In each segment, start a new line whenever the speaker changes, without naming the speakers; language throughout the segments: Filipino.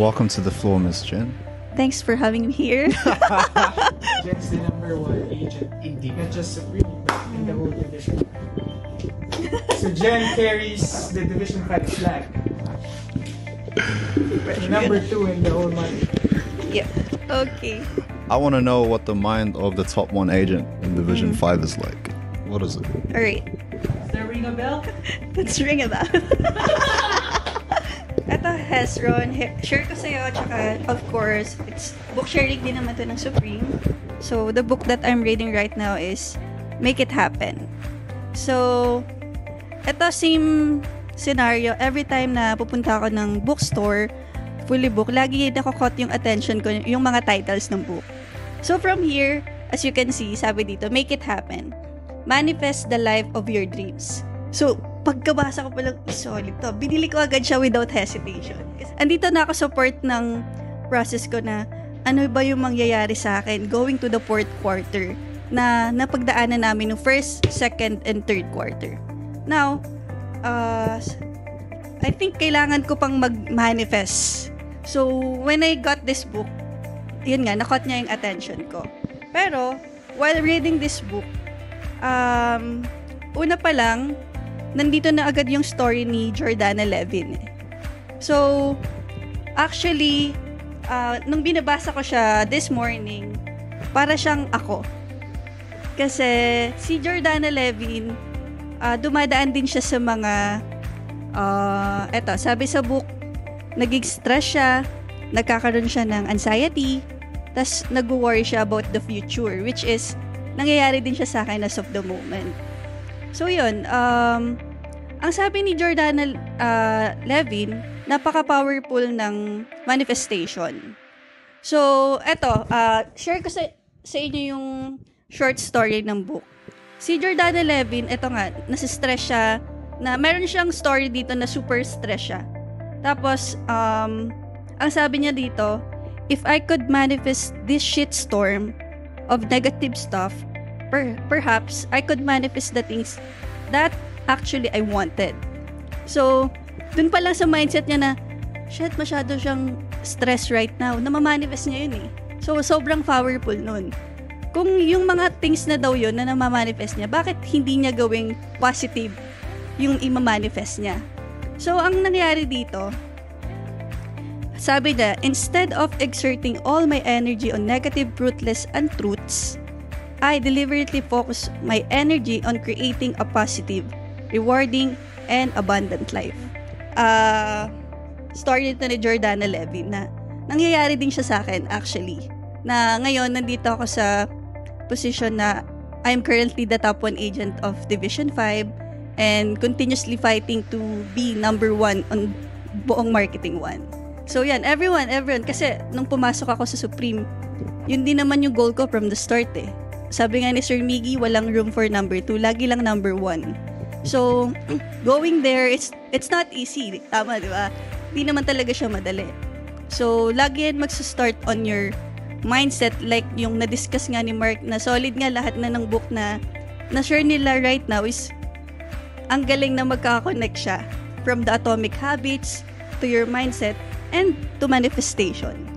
Welcome to the floor, Miss Jen.
Thanks for having me here.
Jen's the #1 agent in not just Supreme, but in the whole division. So Jen carries the Division 5 flag. #2 in the whole month.
Yeah. Okay.
I want to know what the mind of the top 1 agent in Division 5 is like. What is it?
All right.
Does that ring a bell?
Let's ring a bell. Ito, Hezron. Share ko sa'yo. Tsaka, of course, it's book sharing din naman to ng Supreme. So, the book that I'm reading right now is Make It Happen. So, ito, same scenario. Every time na pupunta ako ng bookstore, fully book, lagi nakakot yung attention ko, yung mga titles ng book. So, from here, as you can see, sabi dito, Make It Happen. Manifest the life of your dreams. So, pagkabasa ko palang, solid to. Binili ko agad siya without hesitation. Kasi andito na ako sa part ng process ko na ano ba yung mangyayari sa akin going to the 4th quarter na napagdaanan namin ng 1st, 2nd, and 3rd quarter. Now, I think kailangan ko pang mag-manifest. So, when I got this book, yun nga, nakot niya yung attention ko. Pero, while reading this book, una pa lang, nandito na agad yung story ni Jordana Levin. So, actually, nung binabasa ko siya this morning, para siyang ako. Kasi si Jordana Levin, dumadaan din siya sa mga, eto, sabi sa book, nagig-stress siya, nagkakaroon siya ng anxiety, tas nag-worry siya about the future, which is, nangyayari din siya sa akin as of the moment. So, yun. Ang sabi ni Jordana Levin, napaka-powerful ng manifestation. So, eto, share ko sa inyo yung short story ng book. Si Jordana Levin, eto nga, nasistress siya, na meron siyang story dito na super stress siya. Tapos, ang sabi niya dito, if I could manifest this shitstorm of negative stuff, perhaps I could manifest the things that actually I wanted. So, dun pa lang sa mindset niya na, shit, masyado siyang stress right now. Namamanifest niya yun eh. So, sobrang powerful nun. Kung yung mga things na daw yun na namamanifest niya, bakit hindi niya gawing positive yung imamanifest niya? So, ang nangyari dito, sabi niya, instead of exerting all my energy on negative, ruthless untruths, I deliberately focus my energy on creating a positive, rewarding, and abundant life. Story nito ni Jordana Levin na nangyayari din siya sa akin actually. Na ngayon, nandito ako sa position na I'm currently the top 1 agent of Division 5 and continuously fighting to be #1 on buong Marketing 1. So yan, everyone, kasi nung pumasok ako sa Supreme, yun din naman yung goal ko from the start eh. Sabi nga ni Sir Miggy, walang room for #2, lagi lang #1. So, going there, it's not easy. Tama, di ba? Hindi naman talaga siya madali. So, lagi yan magsa-start on your mindset like yung na-discuss nga ni Mark na solid nga lahat na ng book na na-share nila right now is ang galing na magkaka-connect siya from the atomic habits to your mindset and to manifestation.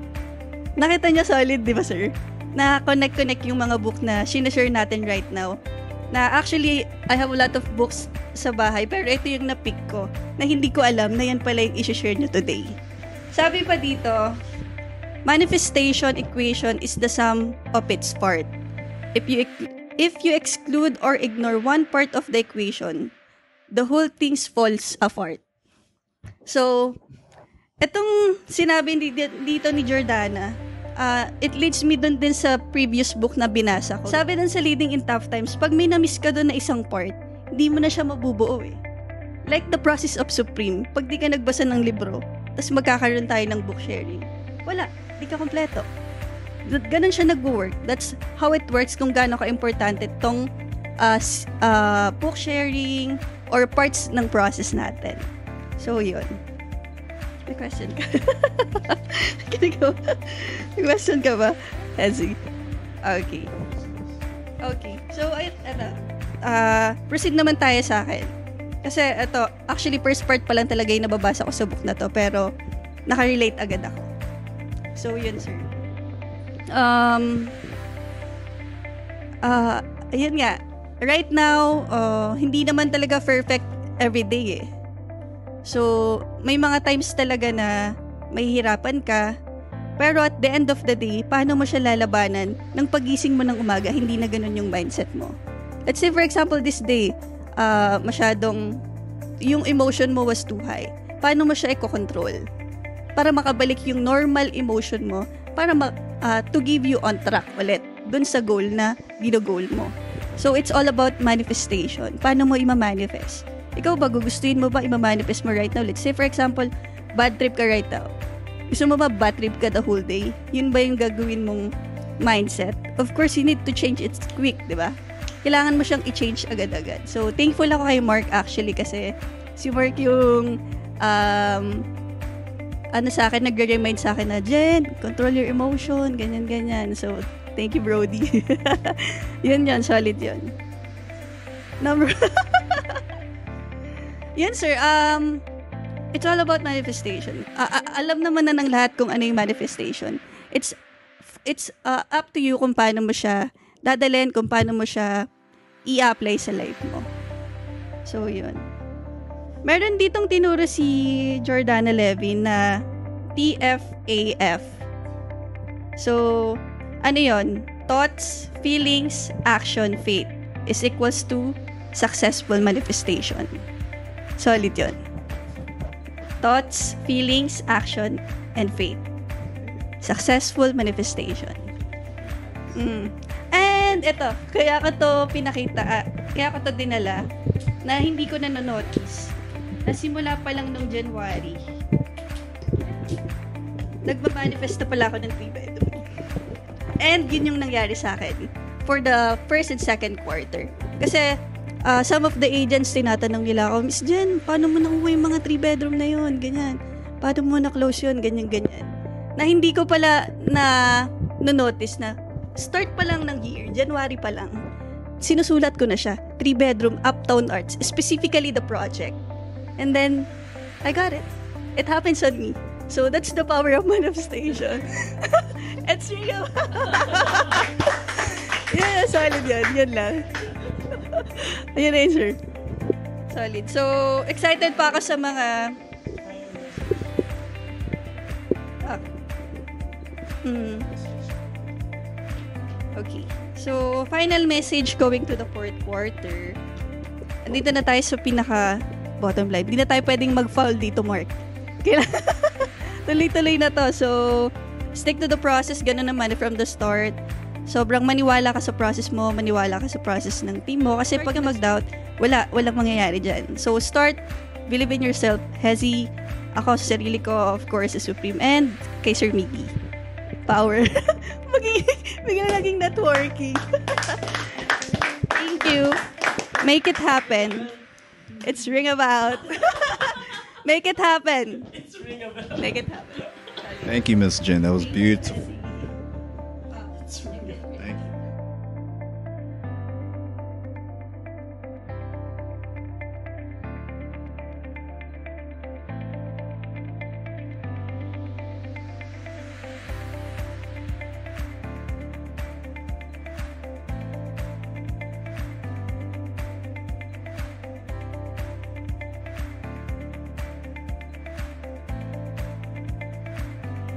Nakita niya solid, di ba, sir? Na connect yung mga book na sinashare natin right now. Na actually, I have a lot of books sa bahay, pero ito yung na-pick ko, na hindi ko alam na yan pala yung isi-share nyo today. Sabi pa dito, manifestation equation is the sum of its part. If you exclude or ignore one part of the equation, the whole thing falls apart. So, itong sinabi dito ni Jordana, it leads me dun din sa previous book na binasa ko. Sabi dun sa Leading in Tough Times, pag may na-miss ka dun na isang part, hindi mo na siya mabubuo eh. Like the process of Supreme, pag di ka nagbasa ng libro, tas magkakaroon tayo ng book sharing, wala, di ka kompleto. Ganun siya nag-work. That's how it works kung gaano ka-importante tong book sharing or parts ng process natin. So, yun. May question ka? May question ka ba? Ezzy? Okay. So, proceed naman tayo sa akin. Kasi, actually, first part pa lang talaga yung nababasa ko sa book na to, pero nakarelate agad ako. So, yun, sir. Ayun nga. Right now, hindi naman talaga perfect everyday eh. So, may mga times talaga na mahihirapan ka. Pero at the end of the day, paano mo siya lalabanan ng pagising mo ng umaga, hindi na ganun yung mindset mo. Let's say, for example, this day, masyadong, yung emotion mo was too high. Paano mo siya i-control? Para makabalik yung normal emotion mo, para to give you on track ulit dun sa goal na gino-goal mo. So, it's all about manifestation. Paano mo ima-manifest? Ikaw ba, gugustuhin mo ba ima-manifest mo right now? Let's say, for example, bad trip ka right now. Gusto mo ba bad trip ka the whole day? Yun ba yung gagawin mong mindset? Of course, you need to change it quick, di ba? Kailangan mo siyang i-change agad-agad. So, thankful ako kay Mark actually kasi si Mark yung sa akin, nagre-remind sa akin na, Jen, control your emotion, ganyan-ganyan. So, thank you, Brody. Yun, solid yun. Yun, sir. It's all about manifestation. Alam naman na ng lahat kung ano yung manifestation. It's up to you kung paano mo siya dadalhin, kung paano mo siya i-apply sa life mo. So, yun. Meron ditong tinuro si Jordana Levin na TFAF. So, ano yun? Thoughts, feelings, action, faith is equals to successful manifestation. Solid yun. Thoughts, feelings, action, and faith. Successful manifestation. And ito, kaya ko to pinakita, kaya ko to dinala, na hindi ko na notice. Na simula pa lang nung January, nagmamanifest na pala ako ng 3-bedroom. And yun yung nangyari sa akin for the first and second quarter. Kasi, some of the agents, tinatanong nila ako, Miss Jen, paano mo nakuha yung mga 3-bedroom na yun? Ganyan. Paano mo na-close yun? Ganyan-ganyan. Na hindi ko pala notice na start pa lang ng year, January pa lang, sinusulat ko na siya. 3-bedroom, Uptown Arts. Specifically the project. And then, I got it. It happens on me. So, that's the power of manifestation. It's real. Yeah, solid yan. Yan lang. Ayun na yun, sir. Solid. So, excited pa ako sa mga Okay. So, final message going to the fourth quarter. Andito na tayo sa pinaka bottom line. Hindi na tayo pwedeng mag-foul dito, Mark. Tuloy-tuloy na to. So, stick to the process. Ganun naman from the start. Sobrang maniwala ka sa process mo, maniwala ka sa process ng team mo. Kasi pag mag-doubt, walang mangyayari dyan. So, start, believe in yourself. Hezi, ako sa sarili ko, of course, sa Supreme, and kay Sir Miggy. Power. Bigla naging networking. Thank you. Make it happen. It's ring about. Make it happen. It's ring about. Make it happen.
Thank you, Miss Jen. That was beautiful.